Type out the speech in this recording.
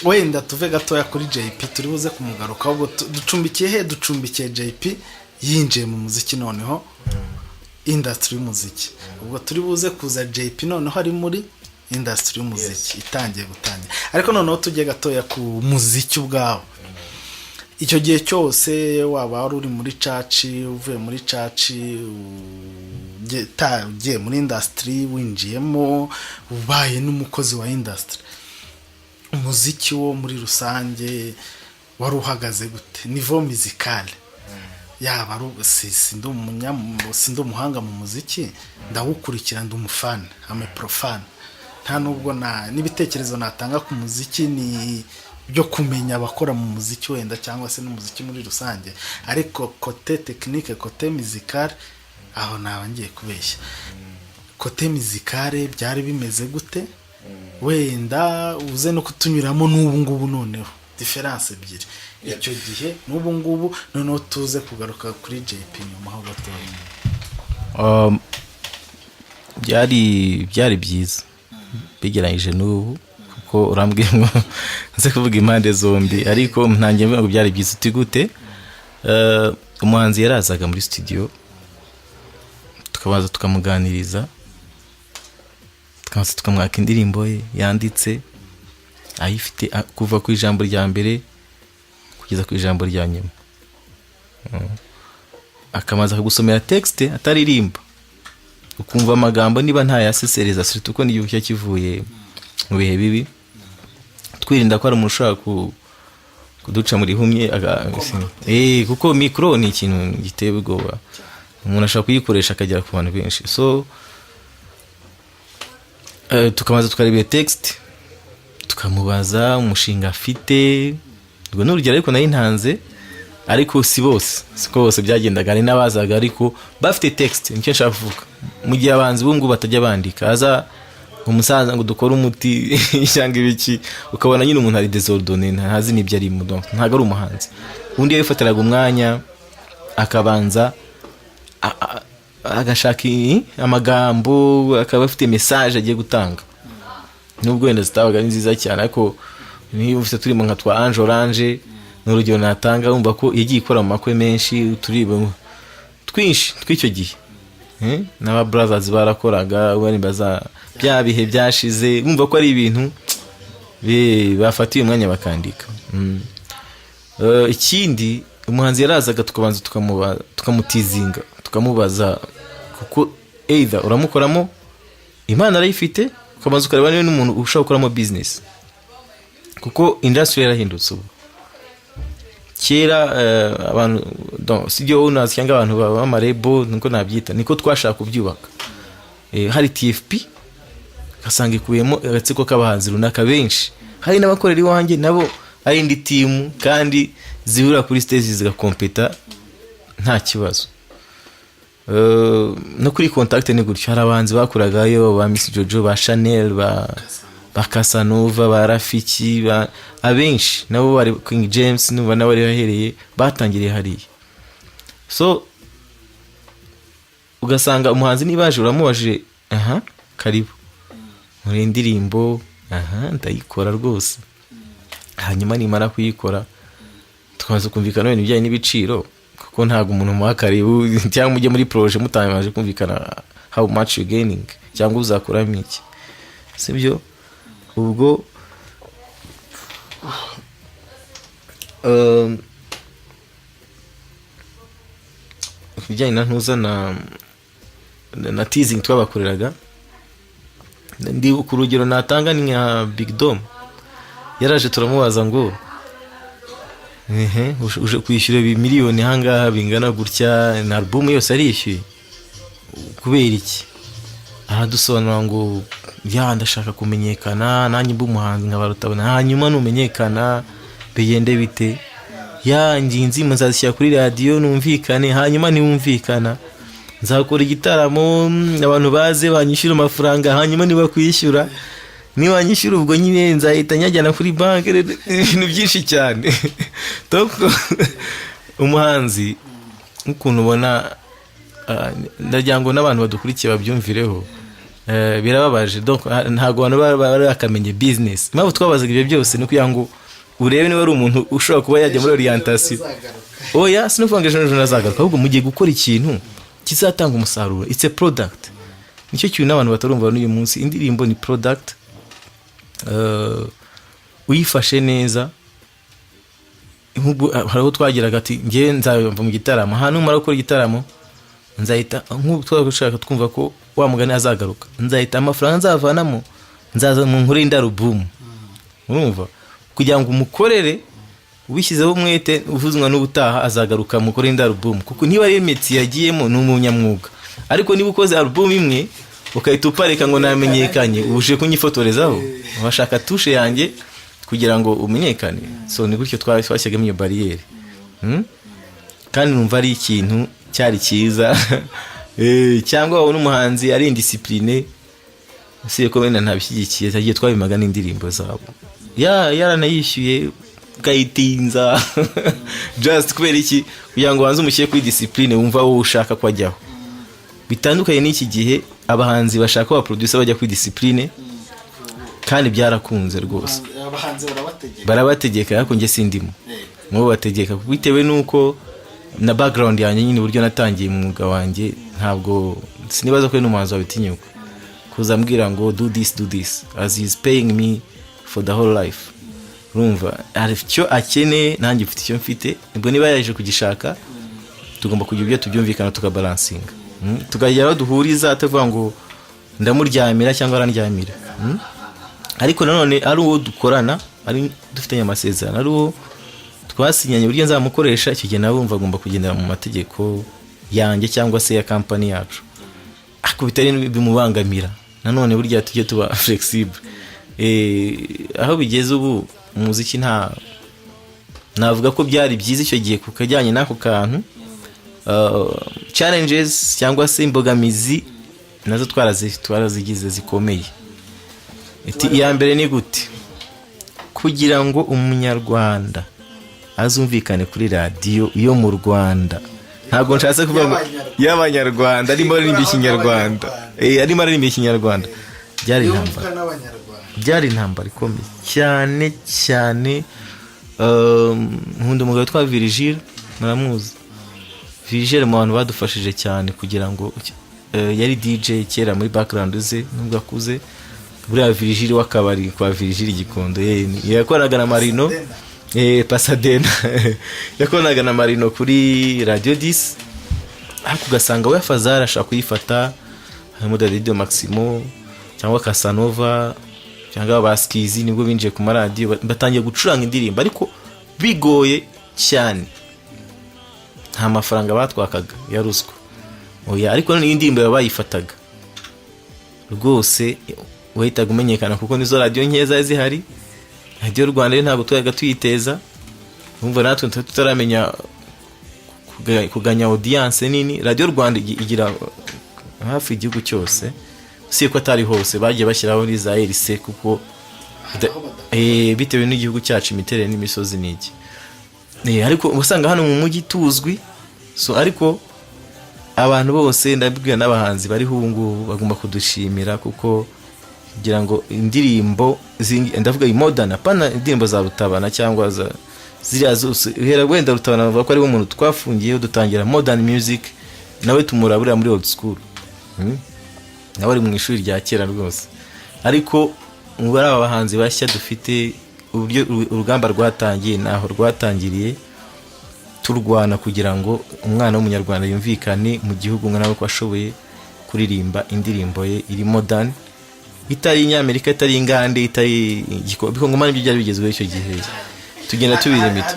wenda tuve gatoya kuri JP turi buze kumugaruka ahubwo ducumbikiye JP yinjiye mu muziki noneho industry y'umuziki. Ubwo turi buze kuza JP noneho ari muri industry y'umuziki itangiye gutangira. Ariko noneho tujye gatoya ku muziki ubwawo. Icyo gihe cyose waba uri muri church, uvuye muri church, ugiye muri industry, winjiyemo, ubaye n'umukozi wa industry, umuziki wo muri rusange wari uhagaze gute? Niveau musical yaba ari sindi umuhanga mu muziki, ndawukurikira ndi umufana, ame profane, nta nubwo n'ibitekerezo natanga ku muziki ni byo kumenya abakora mu muziki wenda cyangwa se n'umuziki muri rusange, ariko kote technique, kote musical aho nabangiye kubeshya. Kote musical byari bimeze gute? Wenda uze no kutunyuramo n'ubu ngubu noneho difference ebyiri icyo gihe n'ubu ngubu, noneho tuze kugaruka kuri JP nyuma ho gatoya. Byari byiza bigeranyije n'ubu, kuko urambwiye ngo nze kuvuga impande zombi, ariko ntangiye mvuga ngo byari byiza. Uti gute? Umuhanzi yarazaga muri studio, tukabaza tukamuganiriza, tukamwaka indirimbo ye yanditse ayifite kuva ku ijambo rya mbere kugeza ku ijambo rya nyuma. Akamaza kugusomera texte ataririmba, ukumva amagambo niba nta yasesereza, surtout uko n'igihe cyo kivuye mu bihe bibi, twirinda ko ari umuntu ushaka kuduca muri humye. Kuko micro ni ikintu giteye ubwoba, umuntu ashaka kuyikoresha akagera ku bantu benshi. So tukamaza tukareba text, tukamubaza umushinga afite. Ubwo n'urugero ariko nayo ntanze, ariko si bose byagendaga, ari nabazaga ariko bafite text. Nicyo nshaka kuvuga, mu gihe abanzi bungu batajya bandika, aza umusaza ngo dukora umuti cyangwa ibiki, ukabona nyine umuntu ari desordonné, ntazi n'ibyo ari mu donc ntago ari umuhanzi. Undi yafatiraga umwanya akabanza agashaka amagambo, akaba afite message agiye gutanga, nubwo wenda zitabaga ari nziza cyane, ariko niba ufite turimo nka twa Orange n'urugero natanga, wumva ko yagiye ikora mu makwe menshi, turibo twinshi tw'icyo gihe. N'aba brothers barakoraga, bari baza bya bihe byashize, wumva ko ari ibintu bafatiye umwanya bakandika. Ikindi, umuhanzi yarazaga tukabanza tukamutizinga, tukamubaza, kuko either uramukoramo impano arayifite, ukabanza ukareba niba n'umuntu ushaka gukoramo business, kuko industry yarahindutse ubu. Kera abantu sibyo unazi cyangwa abantu b'amarebo niko nabyita, niko twashaka kubyubaka. Hari TFP gasanga ikubiyemo agatsiko k'abahanzi runaka benshi, hari n'abakorera iwanjye nabo ari indi team, kandi zihura kuri stage zigakompeta nta kibazo. No kuri contact ni gutyo, hari abahanzi bakoragayo, ba Miss Jojo, ba Chanel, ba Casanova, ba Rafiki, abenshi nabo bari King James, n'ubu nabo bari bahereye batangiriye hariya. So ugasanga umuhanzi nibaje uramubaje, karibu muri indirimbo, ndayikora rwose. Hanyuma nimara kuyikora tukaza kumvikana ibintu bijyanye n'ibiciro, kuko ntago umuntu muha karibu cyangwa mujye muri projet mutamaje kumvikana how much you gaining cyangwa uzakuramo iki, sibyo? Ubwo bijyanye na ntuza na teasing twabakoreraga, ndi ku rugero natanga ni nka Big Dom. Yaraje turamubaza ngo uje kwishyura miliyoni hangaha bingana gutya, na album yose arishyuye, kubera iki? Aradusobanura ngo ndashaka kumenyekana, nanjye mbu umuhanzi nkabarutabona, hanyuma numenyekana bigende bite? Nginzi muzazishyira kuri radio numvikane, hanyuma niwumvikana nzakora igitaramo, abantu baze banyishyura amafaranga, hanyuma niba kwishyura niwanyishyura ubwo nyine nzahita nyajyana kuri banki, ibintu byinshi cyane. Umuhanzi ukuntu ubona, ndagira ngo n'abantu badukurikiye babyumvireho, birababaje donc ntago abantu bari bakamenye business. Impamvu twabazaga ibyo byose ni kugira ngo urebe niba ari umuntu ushobora kuba yajya muri orientation. Oya sinuvuga ejo nazagaruka, ahubwo mugiye gukora ikintu kizatanga umusaruro. It's a product. Nicyo kintu n'abantu batarumva n'uyu munsi. Indirimbo ni product. Uyifashe neza. Hariho twagiraga ati ngiye nzava mu gitaramo, hano mara gukora igitaramo nzahita nk'ubu twashaka twumva ko wa mugani azagaruka, nzahita amafaranga nzavanamo nzaza mu nkuru y'indarubum. Urumva kugira ngo umukorere ubishyizeho umwete uvuzwa n'ubutaha azagaruka mu nkuru y'indarubum, kuko niba ari imiti yagiyemo ni umunyamwuga. Ariko niba ukoze album imwe ukahita upareka ngo namenyekanye, uje kunyifotorezaho, washaka tushe yanjye kugira ngo umenyekane. So ni gutyo twashyagamo iyo barriere. Kandi numva ari ikintu cyari cyiza. Cyangwa wabona umuhanzi ari indiscipline, si ko bene ntabishyigikiye, cyagiye twabimaga n'indirimbo zabo. Yaranayishyuye kayitinza just kubera iki, kugira ngo wanze umushyire kuri discipline wumva wowe ushaka kwajyaho. Bitandukanye n'iki gihe abahanzi bashaka ba producer bajya kuri discipline, kandi byarakunze rwose. Abahanzi barabategeka, ariko nge sindimo mu bategeka, bitewe nuko na background yanjye nyine uburyo natangiye mu mwuga wanjye, ntabwo sinibaza ko n'umuhanzi wabitinyuka kuza mbwira ngo do this as he is paying me for the whole life. Urumva aricyo akeneye, nanjye mfite icyo mfite, ubwo niba yaje kugishaka tugomba kugira ibyo tubyumvikana tukabalansinga, tukagera aho duhuriza, atavuga ngo ndamuryamira cyangwa arandyamira. Ariko nanone ari uwo dukorana, ari dufitanye amasezerano, ari uwo twasinyanye buryo nzamukoresha, icyo gihe nawe wumva agomba kugendera mu mategeko yanjye cyangwa se ya company yacu, ariko bitari bimubangamira. Nanone burya tujye tuba flexible. Aho bigeze ubu umuziki navuga ko byari byiza icyo gihe kukajyanye n'ako kantu. Challenges cyangwa se imbogamizi nazo twarazigize zikomeye. Iya mbere ni gute kugira ngo umunyarwanda azumvikane kuri radio yo mu Rwanda. Ntabwo nshatse kuvuga y'abanyarwanda, arimo aririmba ikinyarwanda. Arimo aririmba ikinyarwanda. Byari intambara ikomeye cyane cyane. Nkunda umugabo twa Virgile, muramuzi. Virgile mu bantu badufashije cyane kugira ngo yari DJ kera muri background ze, nubwo akuze. Buriya Virgile w'akabari kwa Virgile Gikondo, yakoraga na Marino Pasadena yakoraga na Marino kuri Radio 10, ariko ugasanga we Fazara ashaka kuyifata harimo Radio Maximo cyangwa Casanova cyangwa Baskizi, nibwo binjiye ku maradiyo batangiye gucuranga indirimbo, ariko bigoye cyane, nta mafaranga batwakaga ya ruswa. Ariko none indirimbo yabayifataga rwose wahitaga umenyekana, kuko nizo radio nkeza zihari. Radio Rwanda ntabwo twayaga tuyiteza, umva natwe tutaramenya kuganya audience nini. Radio Rwanda igira hafi igihugu cyose, si ko atari hose bagiye bashyiraho ni za RC, kuko bitewe n'igihugu cyacu imiterere n'imisozi n'iki. Ariko usanga hano mu mujyi tuzwi. So ariko abantu bose ndabibwira n'abahanzi bari ubu bagomba kudushimira, kuko kugira ngo indirimbo ndavuga modern, apana indirimbo za Rutabana cyangwa za ziriya zose. Wenda Rutabana bavuga ko ari umuntu twafungiye dutangira modern music, nawe tumurabura muri old school. Nawe ari mu ishuri rya kera rwose. Ariko mu bari abahanzi bashya dufite, uburyo urugamba rwatangiye naho rwatangiriye, turwana kugira ngo umwana w'umunyarwanda yumvikane mu gihugu nawe ko ashoboye kuririmba indirimbo ye iri modern, itari inyamerika, itari ingande, itari igikobiko, ngoma n'ibyo byari bigezweho icyo gihe. Tugenda tubirimita.